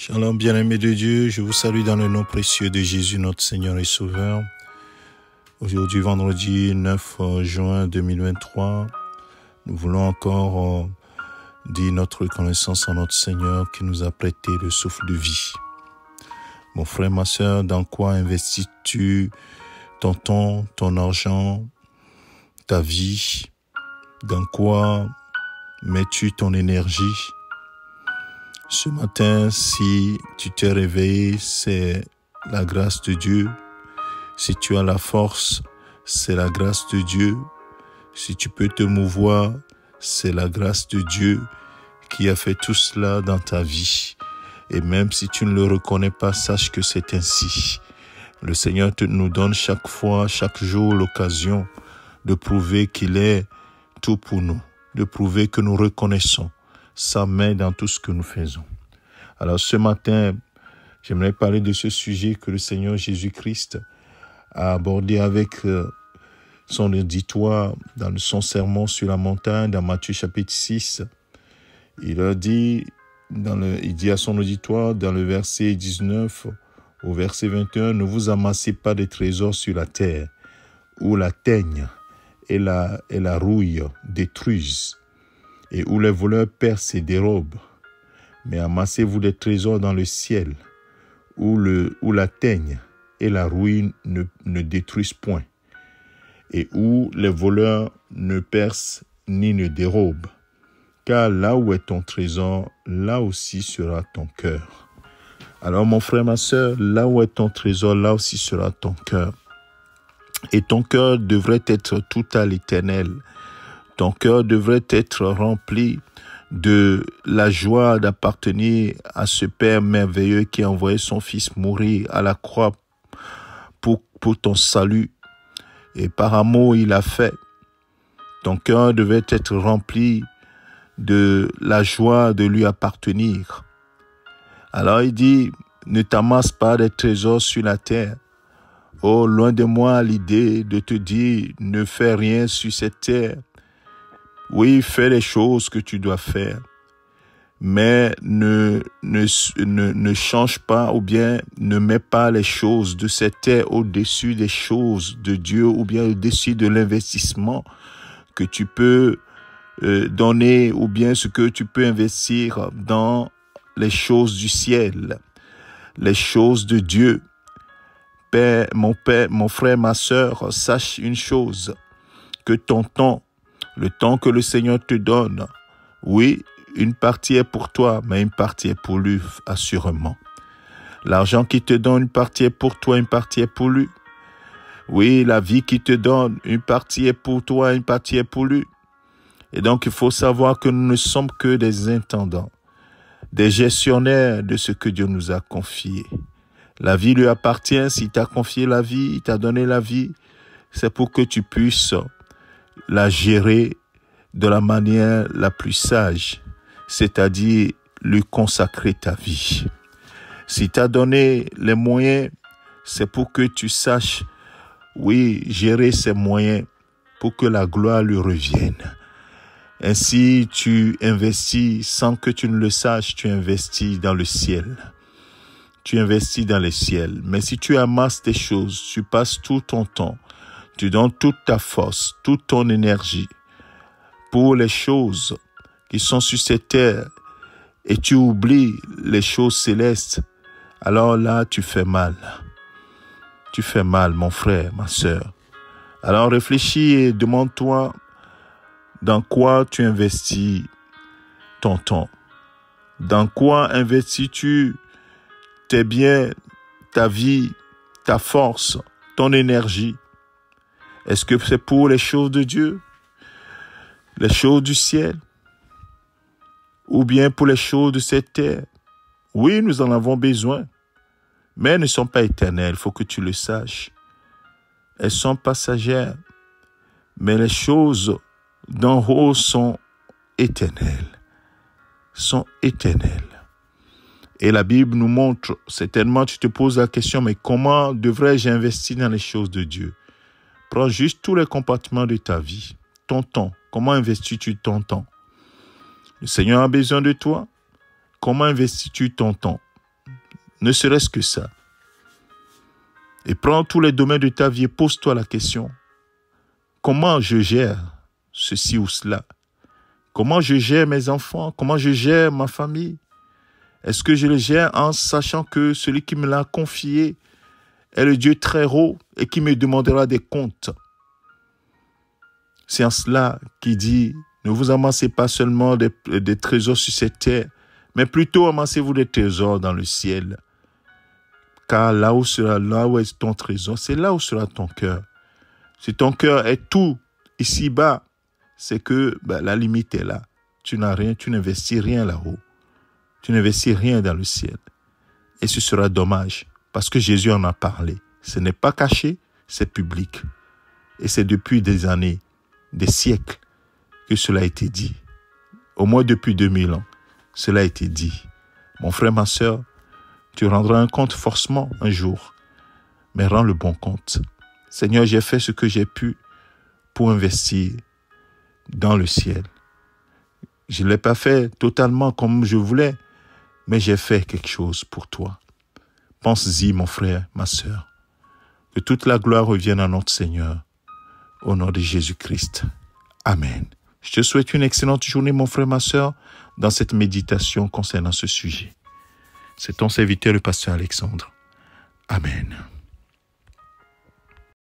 Shalom, bien-aimés de Dieu, je vous salue dans le nom précieux de Jésus, notre Seigneur et Sauveur. Aujourd'hui, vendredi 9 juin 2023, nous voulons encore dire notre reconnaissance à notre Seigneur qui nous a prêté le souffle de vie. Mon frère, ma sœur, dans quoi investis-tu ton temps, ton argent, ta vie? Dans quoi mets-tu ton énergie? Ce matin, si tu t'es réveillé, c'est la grâce de Dieu. Si tu as la force, c'est la grâce de Dieu. Si tu peux te mouvoir, c'est la grâce de Dieu qui a fait tout cela dans ta vie. Et même si tu ne le reconnais pas, sache que c'est ainsi. Le Seigneur nous donne chaque fois, chaque jour, l'occasion de prouver qu'il est tout pour nous, de prouver que nous reconnaissons sa main dans tout ce que nous faisons. Alors ce matin, j'aimerais parler de ce sujet que le Seigneur Jésus-Christ a abordé avec son auditoire dans son sermon sur la montagne, dans Matthieu chapitre 6. Il dit à son auditoire dans le verset 19 au verset 21, « Ne vous amassez pas des trésors sur la terre, où la teigne et la rouille détruisent, et où les voleurs percent et dérobent. Mais amassez-vous des trésors dans le ciel, où la teigne et la rouille ne détruisent point, et où les voleurs ne percent ni ne dérobent. Car là où est ton trésor, là aussi sera ton cœur. » Alors mon frère, ma sœur, là où est ton trésor, là aussi sera ton cœur. Et ton cœur devrait être tout à l'Éternel. Ton cœur devrait être rempli de la joie d'appartenir à ce Père merveilleux qui a envoyé son Fils mourir à la croix pour ton salut. Et par amour, il a fait. Ton cœur devait être rempli de la joie de lui appartenir. Alors il dit, ne t'amasse pas des trésors sur la terre. Oh, loin de moi l'idée de te dire, ne fais rien sur cette terre. Oui, fais les choses que tu dois faire, mais ne change pas ou bien ne mets pas les choses de cette terre au-dessus des choses de Dieu ou bien au-dessus de l'investissement que tu peux donner ou bien ce que tu peux investir dans les choses du ciel, les choses de Dieu. Père, mon frère, ma sœur, sache une chose, que ton temps, le temps que le Seigneur te donne, oui, une partie est pour toi, mais une partie est pour lui, assurément. L'argent qu'il te donne, une partie est pour toi, une partie est pour lui. Oui, la vie qu'il te donne, une partie est pour toi, une partie est pour lui. Et donc, il faut savoir que nous ne sommes que des intendants, des gestionnaires de ce que Dieu nous a confié. La vie lui appartient. S'il t'a confié la vie, il t'a donné la vie, c'est pour que tu puisses la gérer de la manière la plus sage, c'est-à-dire lui consacrer ta vie. S'il t'a donné les moyens, c'est pour que tu saches, oui, gérer ces moyens pour que la gloire lui revienne. Ainsi, tu investis sans que tu ne le saches, tu investis dans le ciel. Tu investis dans le ciel. Mais si tu amasses tes choses, tu passes tout ton temps, tu donnes toute ta force, toute ton énergie pour les choses qui sont sur cette terre et tu oublies les choses célestes, alors là, tu fais mal. Tu fais mal, mon frère, ma sœur. Alors réfléchis et demande-toi dans quoi tu investis ton temps. Dans quoi investis-tu tes biens, ta vie, ta force, ton énergie? Est-ce que c'est pour les choses de Dieu, les choses du ciel, ou bien pour les choses de cette terre? Oui, nous en avons besoin, mais elles ne sont pas éternelles, il faut que tu le saches. Elles sont passagères, mais les choses d'en haut sont éternelles, Et la Bible nous montre, certainement tu te poses la question, mais comment devrais-je investir dans les choses de Dieu? Prends juste tous les compartiments de ta vie. Ton temps, comment investis-tu ton temps? Le Seigneur a besoin de toi. Comment investis-tu ton temps? Ne serait-ce que ça. Et prends tous les domaines de ta vie et pose-toi la question. Comment je gère ceci ou cela? Comment je gère mes enfants? Comment je gère ma famille? Est-ce que je le gère en sachant que celui qui me l'a confié est le Dieu très haut et qui me demandera des comptes? C'est en cela qu'il dit, ne vous amassez pas seulement des trésors sur cette terre, mais plutôt amassez-vous des trésors dans le ciel. Car là où est ton trésor, c'est là où sera ton cœur. Si ton cœur est tout ici-bas, c'est que la limite est là. Tu n'as rien, tu n'investis rien là-haut. Tu n'investis rien dans le ciel. Et ce sera dommage, parce que Jésus en a parlé. Ce n'est pas caché, c'est public. Et c'est depuis des années, des siècles, que cela a été dit. Au moins depuis 2000 ans, cela a été dit. Mon frère, ma sœur, tu rendras un compte forcément un jour, mais rends le bon compte. Seigneur, j'ai fait ce que j'ai pu pour investir dans le ciel. Je ne l'ai pas fait totalement comme je voulais, mais j'ai fait quelque chose pour toi. Pense-y, mon frère, ma sœur. Que toute la gloire revienne à notre Seigneur. Au nom de Jésus-Christ. Amen. Je te souhaite une excellente journée, mon frère, ma sœur, dans cette méditation concernant ce sujet. C'est ton serviteur, le pasteur Alexandre. Amen.